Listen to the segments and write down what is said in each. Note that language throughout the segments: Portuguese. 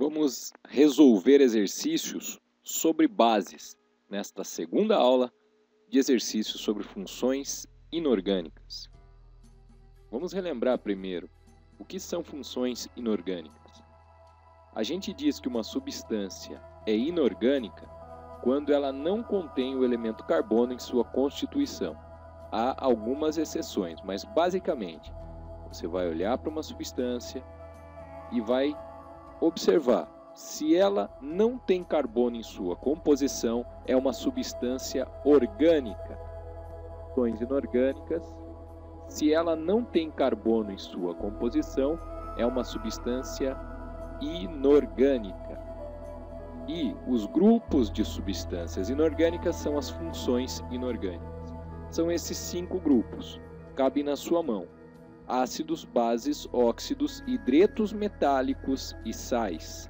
Vamos resolver exercícios sobre bases nesta segunda aula de exercícios sobre funções inorgânicas. Vamos relembrar primeiro o que são funções inorgânicas. A gente diz que uma substância é inorgânica quando ela não contém o elemento carbono em sua constituição. Há algumas exceções, mas basicamente você vai olhar para uma substância e vai observar se ela não tem carbono em sua composição, é uma substância orgânica. Funções inorgânicas, se ela não tem carbono em sua composição, é uma substância inorgânica. E os grupos de substâncias inorgânicas são as funções inorgânicas. São esses 5 grupos, cabem na sua mão: ácidos, bases, óxidos, hidretos metálicos e sais.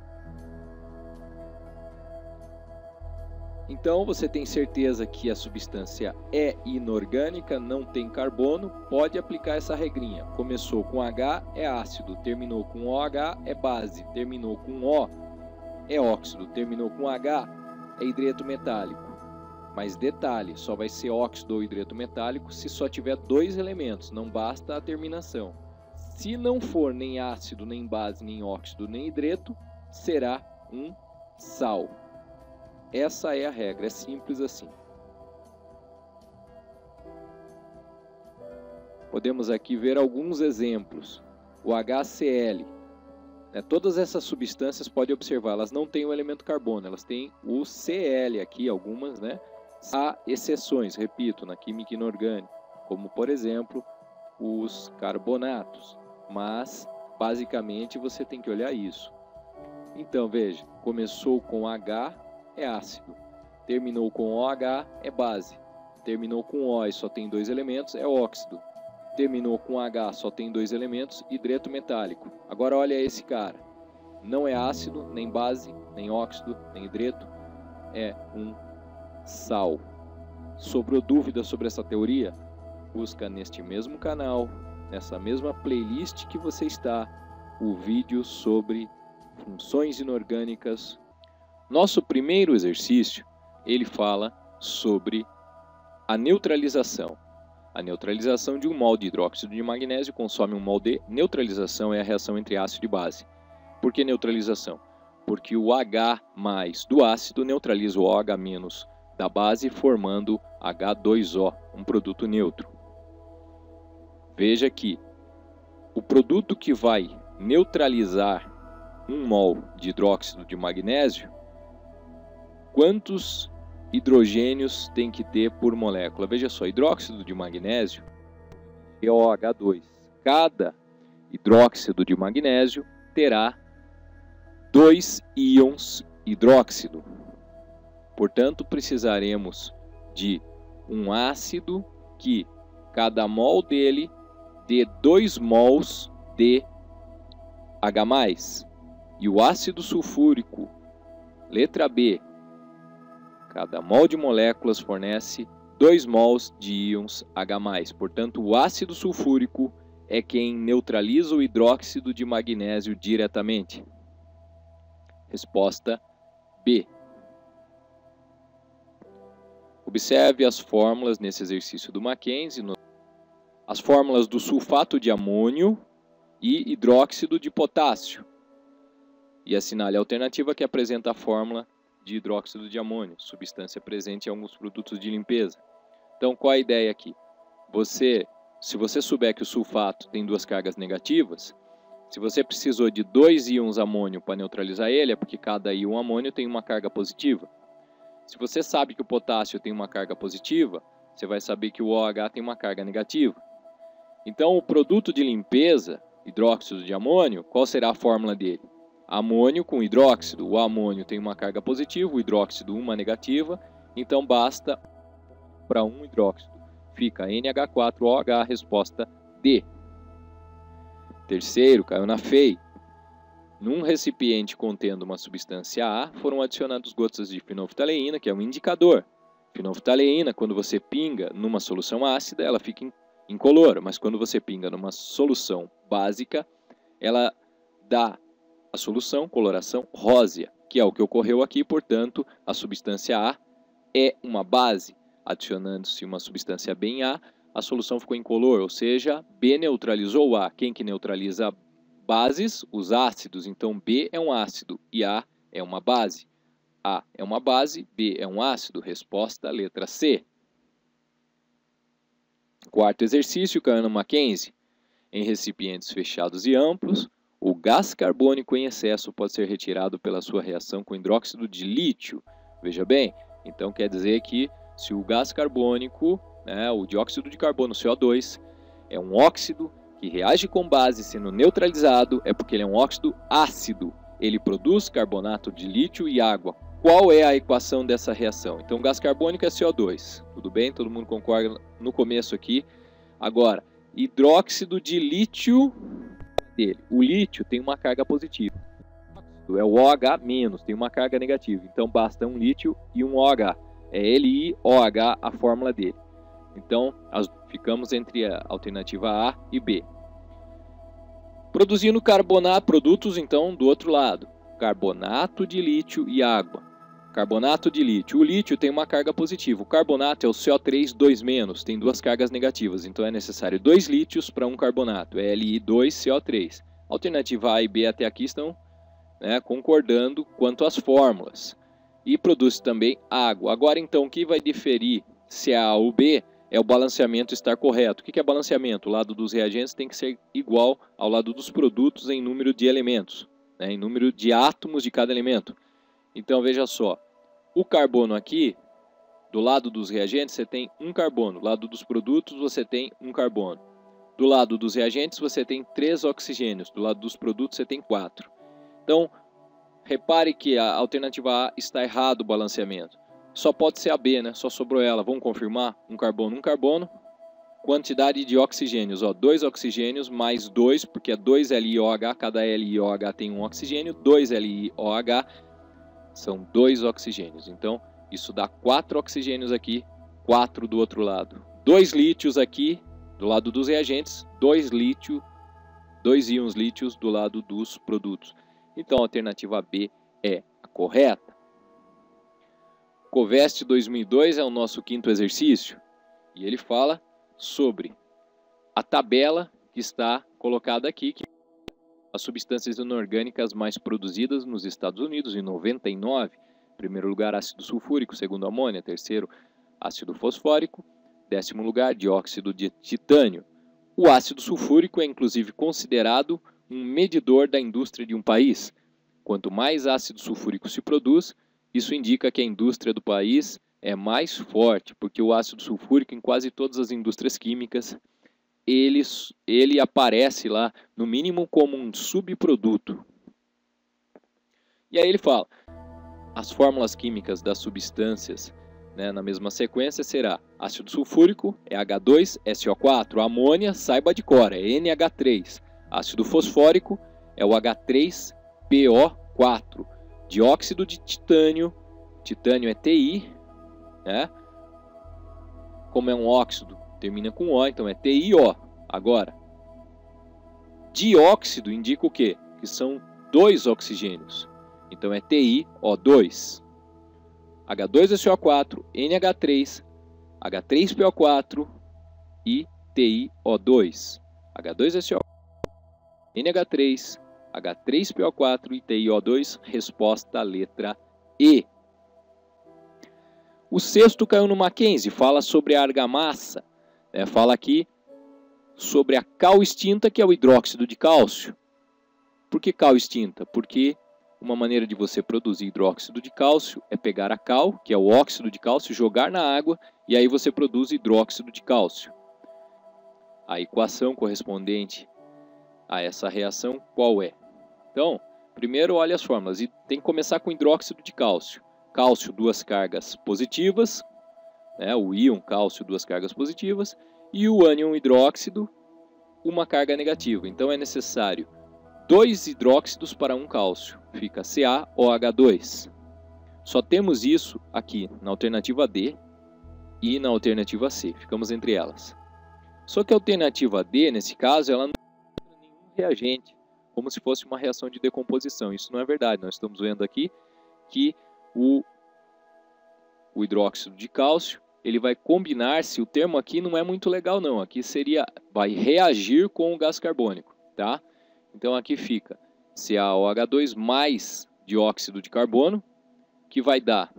Então, você tem certeza que a substância é inorgânica, não tem carbono, pode aplicar essa regrinha. Começou com H, é ácido, terminou com OH, é base, terminou com O, é óxido, terminou com H, é hidreto metálico. Mas detalhe, só vai ser óxido ou hidreto metálico se só tiver 2 elementos, não basta a terminação. Se não for nem ácido, nem base, nem óxido, nem hidreto, será um sal. Essa é a regra, é simples assim. Podemos aqui ver alguns exemplos. O HCl. Todas essas substâncias, pode observar, elas não têm o elemento carbono, elas têm o Cl aqui, algumas, né? Há exceções, repito, na química inorgânica, como por exemplo os carbonatos, mas basicamente você tem que olhar isso. Então veja, começou com H, é ácido, terminou com OH, é base, terminou com O e só tem 2 elementos, é óxido, terminou com H, só tem 2 elementos, hidreto metálico. Agora olha esse cara, não é ácido, nem base, nem óxido, nem hidreto, é um sal. Sobrou dúvida sobre essa teoria? Busca neste mesmo canal, nessa mesma playlist que você está, o vídeo sobre funções inorgânicas. Nosso primeiro exercício, ele fala sobre a neutralização. A neutralização de um mol de hidróxido de magnésio consome um mol de neutralização, é a reação entre ácido e base. Por que neutralização? Porque o H+ do ácido neutraliza o OH- da base, formando H2O, um produto neutro. Veja que o produto que vai neutralizar um mol de hidróxido de magnésio, quantos hidrogênios tem que ter por molécula? Veja só, hidróxido de magnésio é OH2. Cada hidróxido de magnésio terá 2 íons hidróxido. Portanto, precisaremos de um ácido que cada mol dele dê 2 mols de H+. E o ácido sulfúrico, letra B, cada mol de moléculas fornece 2 mols de íons H+. Portanto, o ácido sulfúrico é quem neutraliza o hidróxido de magnésio diretamente. Resposta B. Observe as fórmulas nesse exercício do Mackenzie. As fórmulas do sulfato de amônio e hidróxido de potássio. E assinale a alternativa que apresenta a fórmula de hidróxido de amônio, substância presente em alguns produtos de limpeza. Então, qual a ideia aqui? Se você souber que o sulfato tem 2 cargas negativas, se você precisou de 2 íons amônio para neutralizar ele, é porque cada íon amônio tem uma carga positiva. Se você sabe que o potássio tem uma carga positiva, você vai saber que o OH tem uma carga negativa. Então, o produto de limpeza, hidróxido de amônio, qual será a fórmula dele? Amônio com hidróxido. O amônio tem uma carga positiva, o hidróxido uma negativa, então basta para um hidróxido. Fica NH4OH, resposta D. Terceiro, caiu na FEI. Num recipiente contendo uma substância A, foram adicionadas gotas de fenolftaleína, que é um indicador. Fenolftaleína, quando você pinga numa solução ácida, ela fica incolor, mas quando você pinga numa solução básica, ela dá a solução, coloração rósea, que é o que ocorreu aqui, portanto, a substância A é uma base. Adicionando-se uma substância B em A, a solução ficou incolor, ou seja, B neutralizou o A. Quem que neutraliza bases? Os ácidos. Então, B é um ácido e A é uma base. A é uma base, B é um ácido. Resposta, letra C. Quarto exercício, Caiano Mackenzie. Em recipientes fechados e amplos, o gás carbônico em excesso pode ser retirado pela sua reação com hidróxido de lítio. Veja bem, então quer dizer que se o gás carbônico, o dióxido de carbono, CO2, é um óxido que reage com base sendo neutralizado, é porque ele é um óxido ácido. Ele produz carbonato de lítio e água. Qual é a equação dessa reação? Então, o gás carbônico é CO2. Tudo bem? Todo mundo concorda no começo aqui. Agora, hidróxido de lítio dele. O lítio tem uma carga positiva. É o OH-, tem uma carga negativa. Então, basta um lítio e um OH. É LiOH a fórmula dele. Então, ficamos entre a alternativa A e B. Produzindo carbonato, produtos, então, do outro lado. Carbonato de lítio e água. Carbonato de lítio. O lítio tem uma carga positiva. O carbonato é o CO3 2-, tem duas cargas negativas. Então, é necessário 2 lítios para um carbonato. É Li2CO3. Alternativa A e B até aqui estão concordando quanto às fórmulas. E produz também água. Agora, então, o que vai diferir se é A ou B é o balanceamento estar correto. O que é balanceamento? O lado dos reagentes tem que ser igual ao lado dos produtos em número de elementos, em número de átomos de cada elemento. Então, veja só. O carbono aqui, do lado dos reagentes, você tem um carbono. Do lado dos produtos, você tem um carbono. Do lado dos reagentes, você tem 3 oxigênios. Do lado dos produtos, você tem 4. Então, repare que a alternativa A está errado o balanceamento. Só pode ser a B, Só sobrou ela. Vamos confirmar? Um carbono, um carbono. Quantidade de oxigênios, 2 oxigênios mais 2, porque é 2 LiOH, cada LiOH tem um oxigênio. 2 LiOH são 2 oxigênios. Então, isso dá 4 oxigênios aqui, 4 do outro lado. 2 lítios aqui, do lado dos reagentes, 2 íons lítios do lado dos produtos. Então, a alternativa B é a correta. Covest 2002 é o nosso quinto exercício. E ele fala sobre a tabela que está colocada aqui, que as substâncias inorgânicas mais produzidas nos Estados Unidos, em 99. Em primeiro lugar, ácido sulfúrico, segundo, amônia, terceiro, ácido fosfórico, décimo lugar, dióxido de titânio. O ácido sulfúrico é, inclusive, considerado um medidor da indústria de um país. Quanto mais ácido sulfúrico se produz, isso indica que a indústria do país é mais forte, porque o ácido sulfúrico, em quase todas as indústrias químicas, ele aparece lá, no mínimo, como um subproduto. E aí ele fala, as fórmulas químicas das substâncias, na mesma sequência, será ácido sulfúrico, é H2SO4, amônia, saiba de cor, é NH3. Ácido fosfórico, é o H3PO4. Dióxido de titânio, titânio é Ti, como é um óxido, termina com O, então é TiO. Agora, dióxido indica o quê? Que são 2 oxigênios. Então é TiO2. H2SO4, NH3, H3PO4 e TiO2. H2SO4, NH3, H3PO4 e TiO2. Resposta letra E. O sexto caiu no Mackenzie, fala sobre a argamassa. Fala aqui sobre a cal extinta, que é o hidróxido de cálcio. Por que cal extinta? Porque uma maneira de você produzir hidróxido de cálcio é pegar a cal, que é o óxido de cálcio, jogar na água e aí você produz hidróxido de cálcio. A equação correspondente a essa reação qual é? Então, primeiro olha as fórmulas e tem que começar com hidróxido de cálcio. Cálcio, 2 cargas positivas, o íon cálcio, 2 cargas positivas, e o ânion hidróxido, 1 carga negativa. Então é necessário 2 hidróxidos para 1 cálcio, fica CaOH2. Só temos isso aqui na alternativa D e na alternativa C, ficamos entre elas. Só que a alternativa D, nesse caso, ela não tem nenhum reagente. como se fosse uma reação de decomposição. Isso não é verdade. Nós estamos vendo aqui que o hidróxido de cálcio, ele vai combinar-se, o termo aqui não é muito legal não, aqui seria, vai reagir com o gás carbônico, tá? Então aqui fica CaOH2 mais dióxido de carbono, que vai dar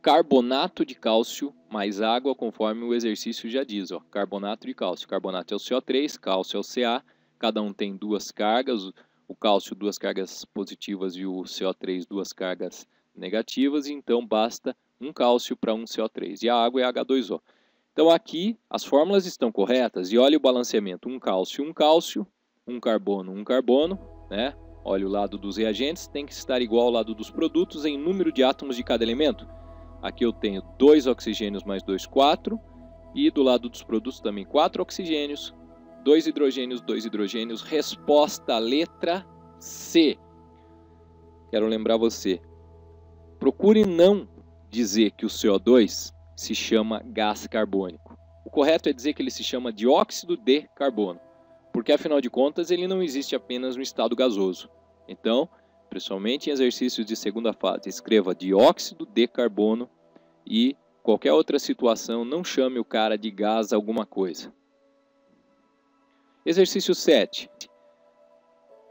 carbonato de cálcio mais água, conforme o exercício já diz, ó, carbonato de cálcio. Carbonato é o CO3, cálcio é o Ca, cada um tem duas cargas, o cálcio duas cargas positivas e o CO3 duas cargas negativas, então basta um cálcio para um CO3, e a água é H2O. Então aqui as fórmulas estão corretas, e olha o balanceamento, um cálcio, um carbono, né? Olha o lado dos reagentes, tem que estar igual ao lado dos produtos em número de átomos de cada elemento. Aqui eu tenho 2 oxigênios mais 2, 4, e do lado dos produtos também 4 oxigênios, 2 hidrogênios, resposta letra C. Quero lembrar você, procure não dizer que o CO2 se chama gás carbônico. O correto é dizer que ele se chama dióxido de carbono, porque afinal de contas ele não existe apenas no estado gasoso. Então, principalmente em exercícios de segunda fase, escreva dióxido de carbono e qualquer outra situação não chame o cara de gás alguma coisa. Exercício 7.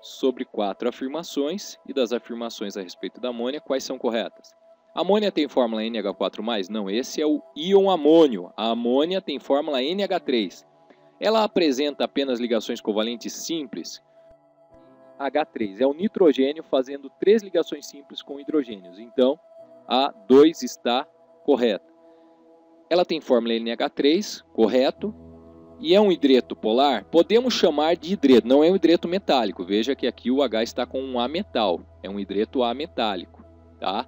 Sobre 4 afirmações, e das afirmações a respeito da amônia, quais são corretas? A amônia tem fórmula NH4+? Não, esse é o íon amônio. A amônia tem fórmula NH3. Ela apresenta apenas ligações covalentes simples? H3 é o nitrogênio fazendo 3 ligações simples com hidrogênios. Então, a 2 está correta. Ela tem fórmula NH3, correto. E é um hidreto polar? Podemos chamar de hidreto, não é um hidreto metálico. Veja que aqui o H está com um ametal. É um hidreto ametálico, tá?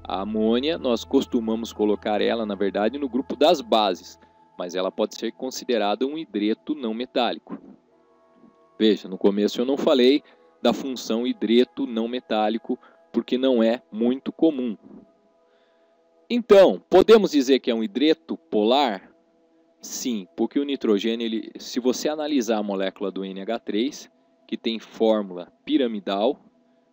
A amônia, nós costumamos colocar ela, na verdade, no grupo das bases. Mas ela pode ser considerada um hidreto não metálico. Veja, no começo eu não falei da função hidreto não metálico, porque não é muito comum. Então, podemos dizer que é um hidreto polar? Sim, porque o nitrogênio, se você analisar a molécula do NH3, que tem fórmula piramidal,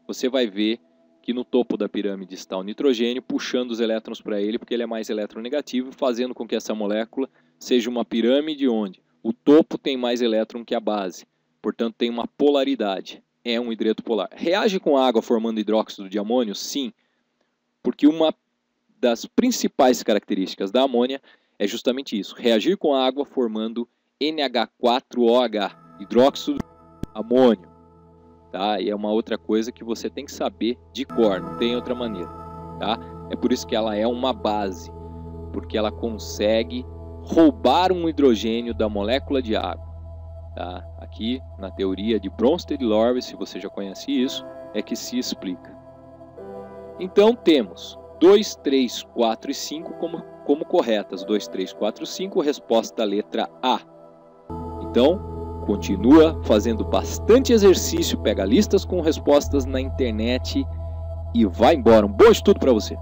você vai ver que no topo da pirâmide está o nitrogênio, puxando os elétrons para ele, porque ele é mais eletronegativo, fazendo com que essa molécula seja uma pirâmide onde o topo tem mais elétron que a base. Portanto, tem uma polaridade. É um hidreto polar. Reage com água formando hidróxido de amônio? Sim, porque uma das principais características da amônia é justamente isso. Reagir com a água formando NH4OH, hidróxido de amônio. Tá? E é uma outra coisa que você tem que saber de cor, não tem outra maneira. Tá? É por isso que ela é uma base, porque ela consegue roubar um hidrogênio da molécula de água. Tá? Aqui, na teoria de Bronsted e Lorentz, se você já conhece isso, é que se explica. Então temos 2, 3, 4 e 5 como corretas. 2, 3, 4 e 5, resposta letra A. Então, continua fazendo bastante exercício, pega listas com respostas na internet e vai embora. Um bom estudo para você!